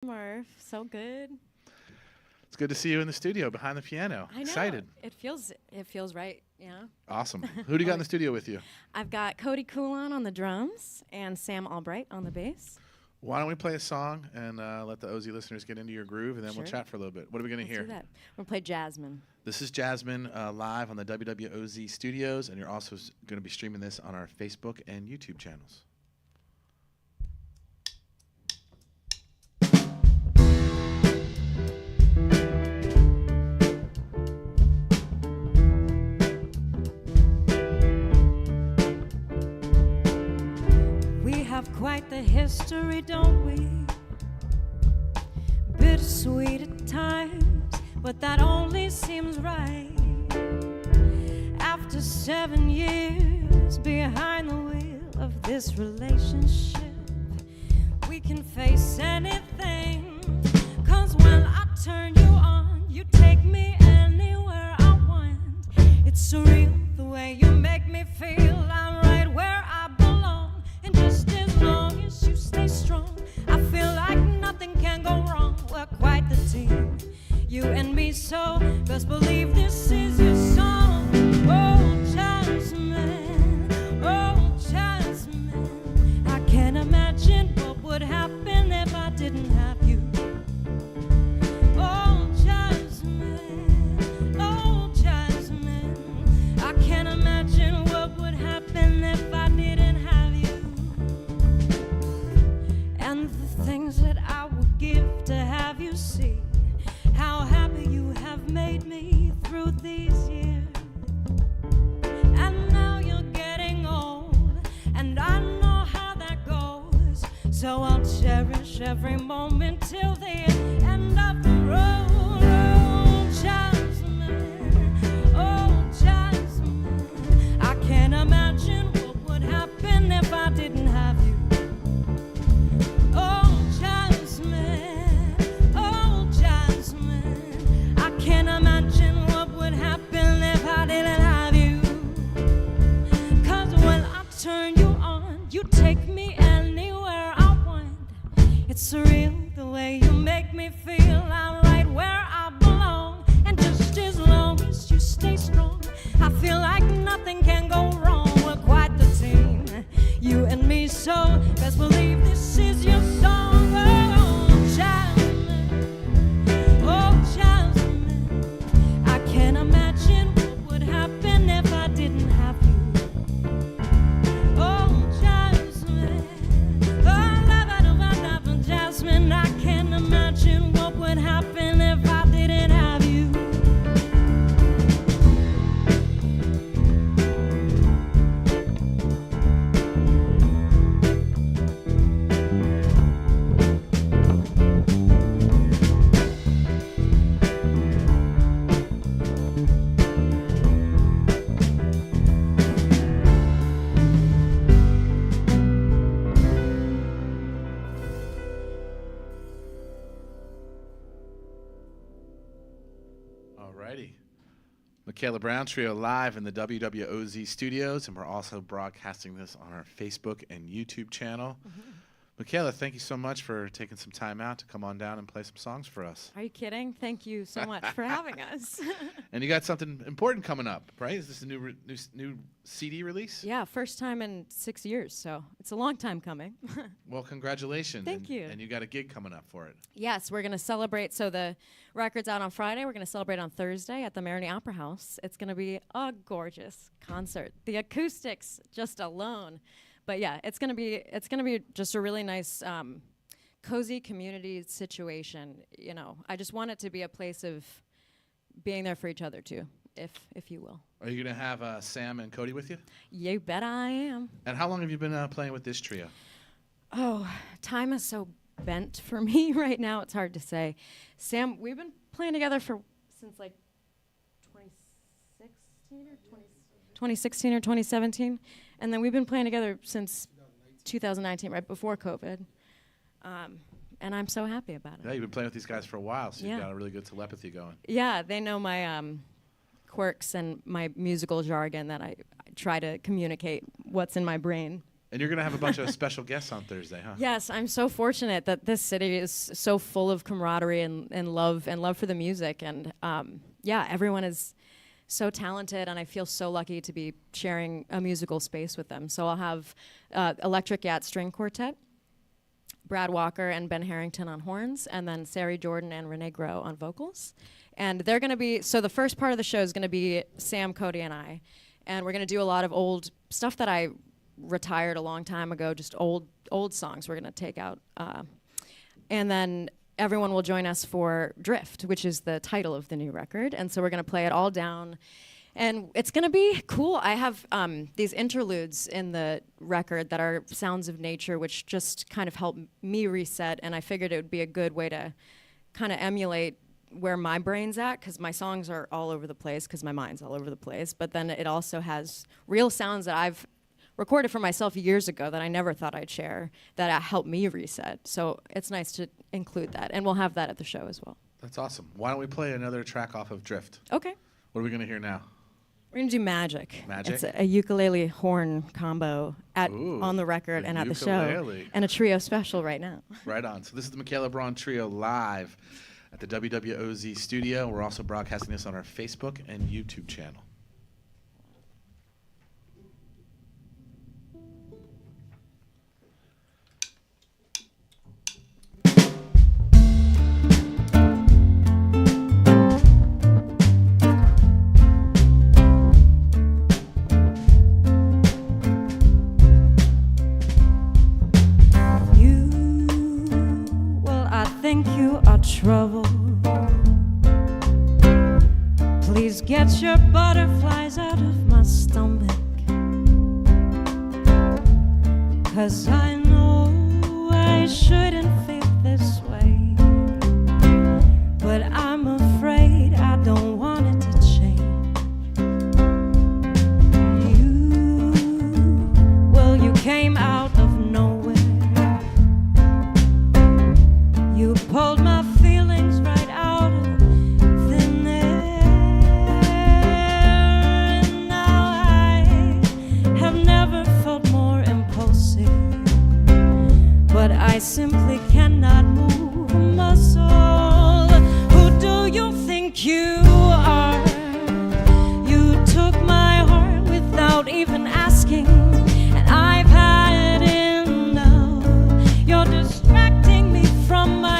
Murph, so good. It's good to see you in the studio behind the piano. I know. Excited. It feels right. Yeah. Awesome. Who do you got in the studio with you? I've got Cody Coulon on the drums and Sam Albright on the bass. Why don't we play a song and let the OZ listeners get into your groove, and then we'll chat for a little bit. What are we going to hear? Do that. We're gonna play Jasmine. This is Jasmine live on the WWOZ studios, and you're also going to be streaming this on our Facebook and YouTube channels. We have quite the history, don't we? Bittersweet at times, but that only seems right. After 7 years behind the wheel of this relationship, we can face anything. 'Cause when I turn you on, you take me anywhere I want. It's surreal the way you make me feel. I'm right where I belong. And just as long as you stay strong, I feel like nothing can go wrong. We're quite the team, you and me, so best believe this is your song. Oh, Jasmine, oh, Jasmine, I can't imagine what would happen if I didn't have you. Oh, Jasmine, I can't imagine what would happen if I didn't have you. And the things that I would give to have you see how happy you have made me through these years. And now you're getting old, and I know how that goes. So I'll cherish every moment till the end of the road. Oh, Jasmine, I can't imagine what would happen if I didn't have you. Oh, Jasmine, I can't imagine what would happen if I didn't have you. 'Cause when I turn you on, you take me anywhere I want. It's surreal the way you make me feel. I'm right where I belong. And just as long as you stay strong, I feel like nothing can go wrong. We're quite the team, you and me, so best believe this is your song. Oh, Jasmine, I can't imagine what would happen if I didn't have you. Oh, Jasmine, oh, Jasmine, I can't imagine what would happen if I didn't have you. Alrighty. Mikayla Braun Trio live in the WWOZ studios, and we're also broadcasting this on our Facebook and YouTube channel. Mikayla, thank you so much for taking some time out to come on down and play some songs for us. Are you kidding? Thank you so much for having us. And you got something important coming up, right? Is this a new CD release? Yeah, first time in 6 years, so it's a long time coming. Well, congratulations. Thank you. And you got a gig coming up for it. Yes, we're going to celebrate. So the record's out on Friday. We're going to celebrate on Thursday at the Maroney Opera House. It's going to be a gorgeous concert. The acoustics just alone. But yeah, it's gonna be just a really nice, cozy community situation. You know, I just want it to be a place of being there for each other too, if you will. Are you going to have Sam and Cody with you? You bet I am. And how long have you been playing with this trio? Oh, time is so bent for me right now. It's hard to say. Sam, we've been playing together since like 2016 or 2017. And then we've been playing together since 2019, right before COVID. And I'm so happy about it. Yeah, you've been playing with these guys for a while, so Yeah. you've got a really good telepathy going. Yeah, they know my quirks and my musical jargon that I try to communicate what's in my brain. And you're going to have a bunch of special guests on Thursday, huh? Yes, I'm so fortunate that this city is so full of camaraderie and love for the music. And yeah, everyone is so talented, and I feel so lucky to be sharing a musical space with them. So I'll have Electric Yacht String Quartet, Brad Walker and Ben Harrington on horns, and then Sari Jordan and Renee Groh on vocals. And they're going to be, so the first part of the show is going to be Sam, Cody, and I. And we're going to do a lot of old stuff that I retired a long time ago, just old songs we're going to take out. And then everyone will join us for Drift, which is the title of the new record. And so we're going to play it all down. And it's going to be cool. I have these interludes in the record that are sounds of nature, which just kind of help me reset. And I figured it would be a good way to kind of emulate where my brain's at, because my songs are all over the place, because my mind's all over the place. But then it also has real sounds that I've recorded for myself years ago that I never thought I'd share that helped me reset. So it's nice to include that, and we'll have that at the show as well. That's awesome. Why don't we play another track off of Drift? Okay. What are we going to hear now? We're going to do Magic. Magic? It's a ukulele horn combo on the record and at the show, and a trio special right now. Right on. So this is the Mikayla Braun Trio live at the WWOZ studio. We're also broadcasting this on our Facebook and YouTube channel. Trouble. Please get your butterflies out of my stomach, 'cause I know I shouldn't feel this way, but I'm afraid I don't want it to change. You came out of nowhere. You pulled my feelings right out of thin air, and now I have never felt more impulsive, but I simply cannot move a muscle. Who do you think you are? You took my heart without even asking, and I've had enough. You're distracting me from my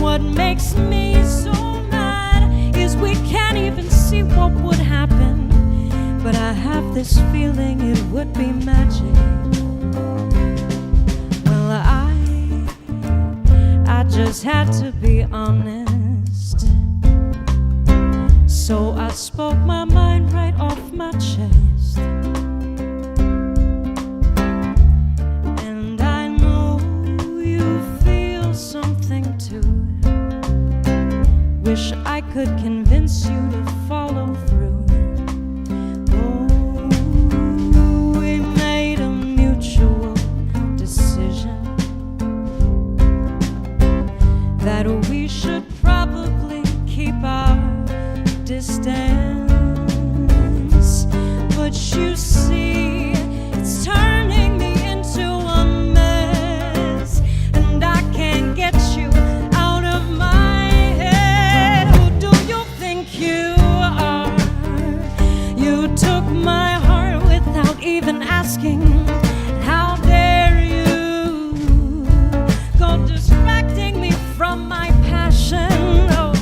what makes me so mad is we can't even see what would happen, but I have this feeling it would be magic. Well, I just had to be honest, so I spoke my mind right off my chest. And I know you feel something too. Wish I could convince you to follow through. Oh, we made a mutual decision that we should probably keep our distance. But you see, it's turning me into a mess, and I can't get you out of my you are. You took my heart without even asking. How dare you go distracting me from my passion? Oh,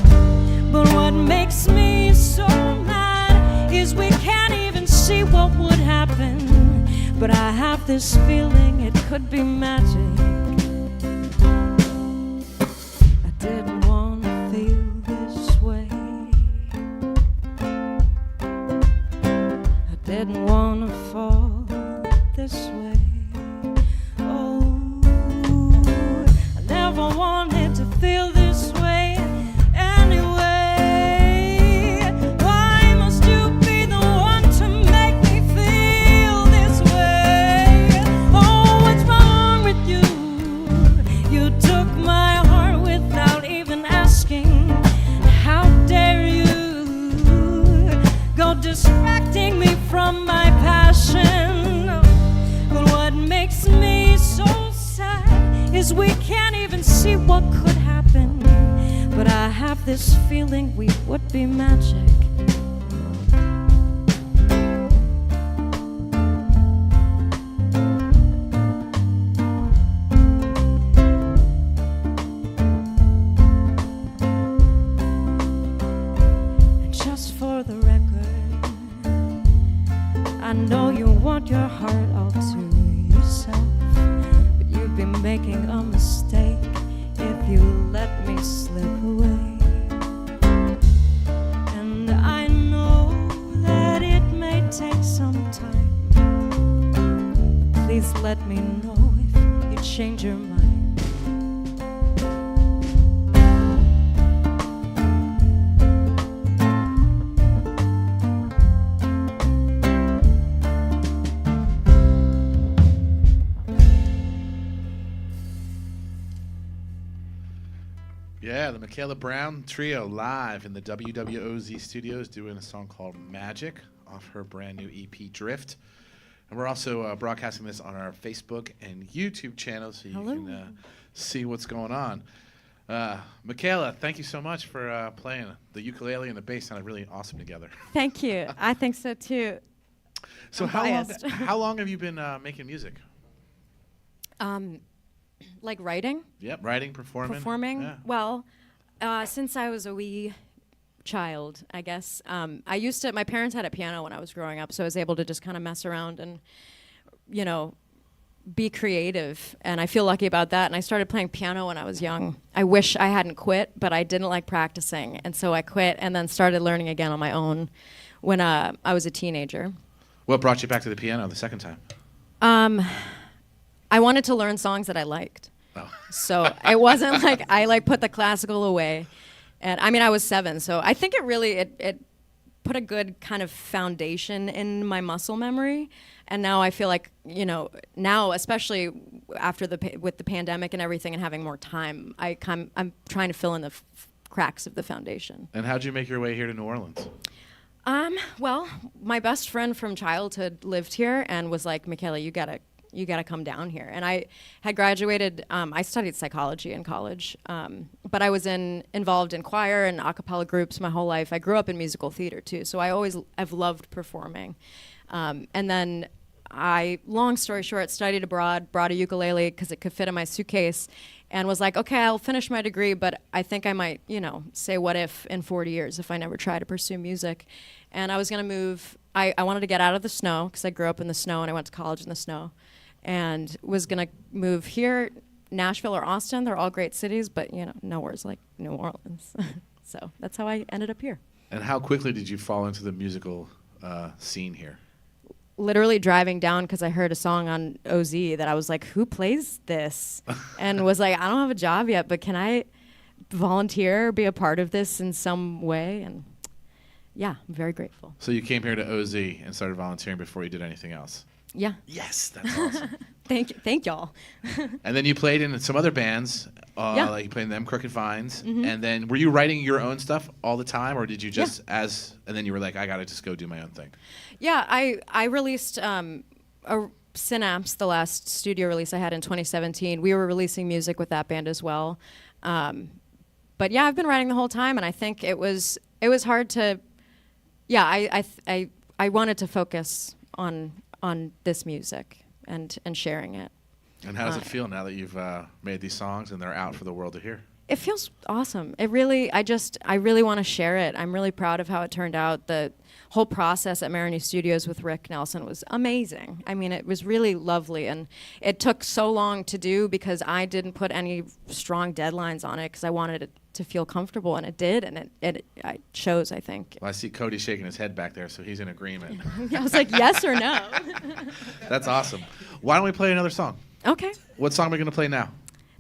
but what makes me so mad is we can't even see what would happen, but I have this feeling it could be magic. I didn't want to feel this way. Didn't want to fall this way. Oh, I never wanted to feel this way anyway. Why must you be the one to make me feel this way? Oh, what's wrong with you? is we can't even see what could happen. But I have this feeling we would be magic. And just for the record, I know you want your heart all to yourself, but you've been making a mistake if you let me slip away. And I know that it may take some time. Please let me know if you change your mind. Yeah, the Mikayla Braun Trio live in the WWOZ studios doing a song called Magic off her brand new EP Drift. And we're also broadcasting this on our Facebook and YouTube channel so you can see what's going on. Mikayla, thank you so much for playing. The ukulele and the bass sounded really awesome together. Thank you. I think so too. So how long have you been making music? Like writing? Yep, writing, performing. Yeah. Well, since I was a wee child, I guess. My parents had a piano when I was growing up, so I was able to just kind of mess around and, you know, be creative. And I feel lucky about that. And I started playing piano when I was young. I wish I hadn't quit, but I didn't like practicing. And so I quit and then started learning again on my own when I was a teenager. What brought you back to the piano the second time? I wanted to learn songs that I liked. Oh. So it wasn't like I put the classical away. And I mean, I was 7, so I think it really, it put a good kind of foundation in my muscle memory. And now I feel like, you know, now especially after with the pandemic and everything and having more time, I'm trying to fill in the cracks of the foundation. And how'd you make your way here to New Orleans? Well, my best friend from childhood lived here and was like, Mikayla, you gotta come down here. And I had graduated, I studied psychology in college, but I was involved in choir and a cappella groups my whole life. I grew up in musical theater too, so I've loved performing. And then long story short, studied abroad, brought a ukulele because it could fit in my suitcase, and was like, okay, I'll finish my degree, but I think I might, you know, say what if in 40 years if I never try to pursue music. And I was gonna move, I wanted to get out of the snow because I grew up in the snow and I went to college in the snow. And was gonna move here, Nashville or Austin. They're all great cities, but you know, nowhere's like New Orleans. So that's how I ended up here. And how quickly did you fall into the musical scene here? Literally driving down because I heard a song on OZ that I was like, who plays this? And was like, I don't have a job yet, but can I volunteer, be a part of this in some way? And yeah, I'm very grateful. So you came here to OZ and started volunteering before you did anything else? Yeah. Yes, that's awesome. Thank y'all. And then you played in some other bands, Yeah. like you played in them Crooked Vines. Mm-hmm. And then were you writing your own stuff all the time, or did you just and then you were like, I gotta just go do my own thing? Yeah, I released a Synapse, the last studio release I had in 2017. We were releasing music with that band as well. But yeah, I've been writing the whole time, and I think it was hard to. Yeah, I wanted to focus on this music and sharing it. And how does it feel now that you've made these songs and they're out for the world to hear? It feels awesome. I really want to share it. I'm really proud of how it turned out. The whole process at Maroney Studios with Rick Nelson was amazing. I mean, it was really lovely, and it took so long to do because I didn't put any strong deadlines on it because I wanted it to feel comfortable, and it did, and it shows, I think. Well, I see Cody shaking his head back there, so he's in agreement. I was like, yes or no? That's awesome. Why don't we play another song? Okay. What song are we going to play now?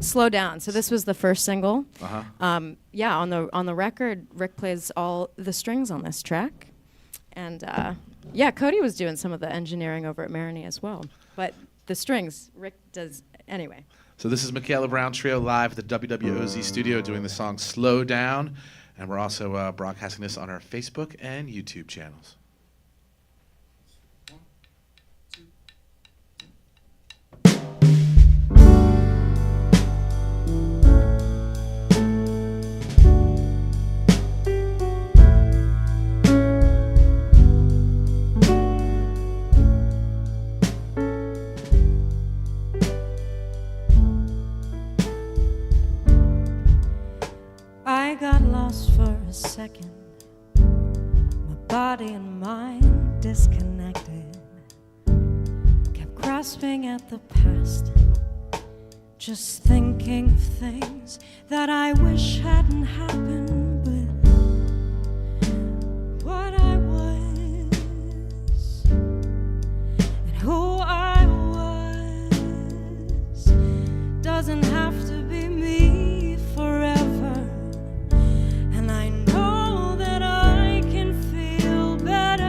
Slow Down. So this was the first single. Uh-huh. Yeah, on the record, Rick plays all the strings on this track. And yeah, Cody was doing some of the engineering over at Maroney as well. But the strings, Rick does anyway. So this is Mikayla Braun Trio live at the WWOZ studio doing the song Slow Down. And we're also broadcasting this on our Facebook and YouTube channels. I got lost for a second, my body and mind disconnected, kept grasping at the past, just thinking of things that I wish hadn't happened with what I was and who I was. Doesn't have to be me forever, and I know that I can feel better.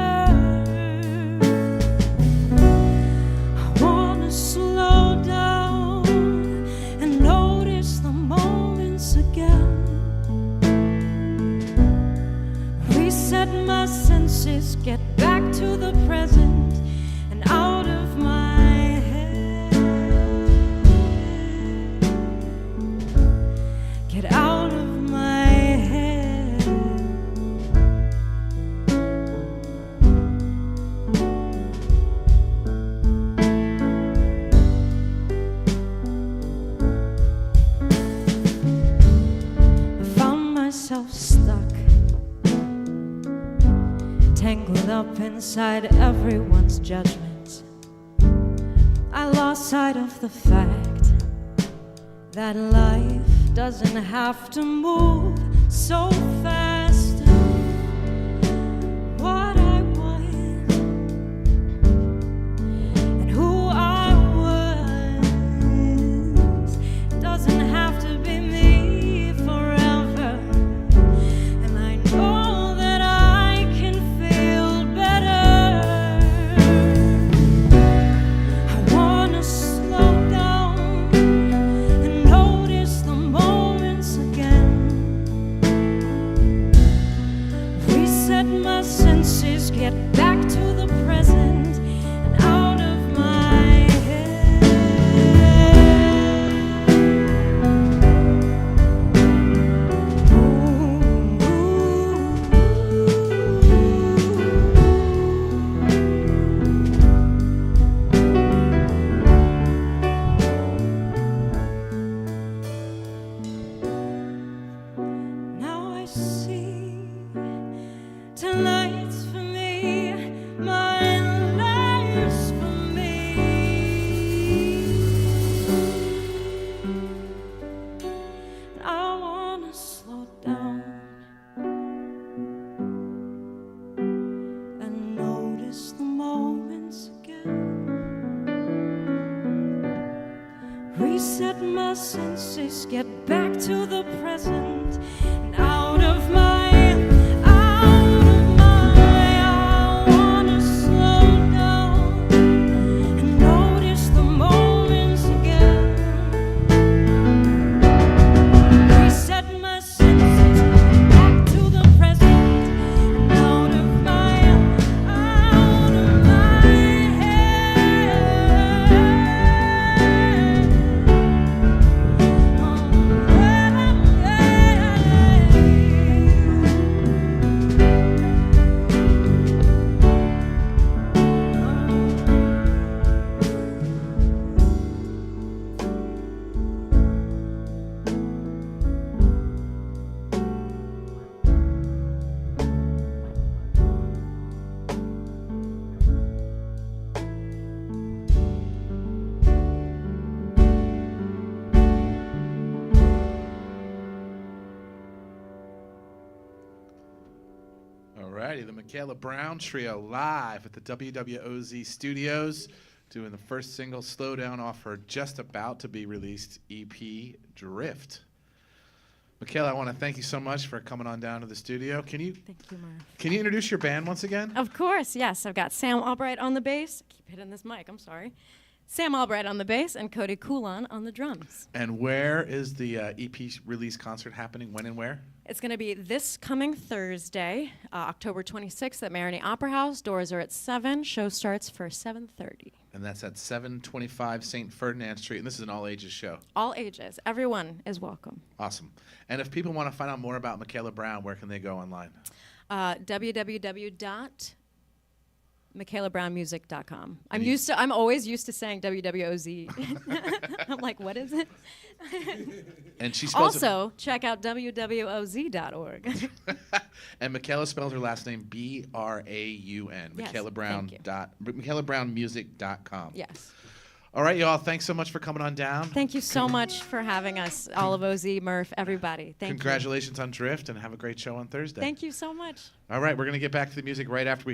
I wanna slow down and notice the moments again, reset my senses, get back to the present and out of my head, get out of my head. I found myself stuck, tangled up inside everyone's judgments. I lost sight of the fact that life doesn't have to move so fast. What I was and who I was doesn't have to be me forever, and I know that I can feel better. I wanna slow down and notice the moments again, reset my senses, get back to the present and out of my head. Now I see tonight's for me, my life's for me. I wanna slow down and notice the moments again, reset my senses, get back to the present and out of my I wanna slow down and notice the moments again, reset my senses, back to the present and out of my Alrighty, the Mikayla Braun Trio live at the WWOZ studios, doing the first single, Slow Down, off her just about to be released EP, Drift. Mikayla, I want to thank you so much for coming on down to the studio. Thank you, Murph. Can you introduce your band once again? Of course, yes. I've got Sam Albright on the bass. Keep hitting this mic, I'm sorry. Sam Albright on the bass and Cody Coulon on the drums. And where is the EP release concert happening? When and where? It's going to be this coming Thursday, October 26th at Maroney Opera House. Doors are at 7. Show starts for 7:30. And that's at 725 St. Ferdinand Street. And this is an all-ages show. All ages. Everyone is welcome. Awesome. And if people want to find out more about Mikayla Braun, where can they go online? www.mikayla MikaylaBraunMusic.com. I'm always used to saying WWOZ. I'm like, what is it? And she spells Also, check out WWOZ.org. and Mikayla spells her last name Braun. Yes, MikaylaBraunMusic.com. Yes. All right, y'all. Thanks so much for coming on down. Thank you so much for having us, all of OZ, Murph, everybody. Thank you. Congratulations on Drift, and have a great show on Thursday. Thank you so much. All right, we're going to get back to the music right after we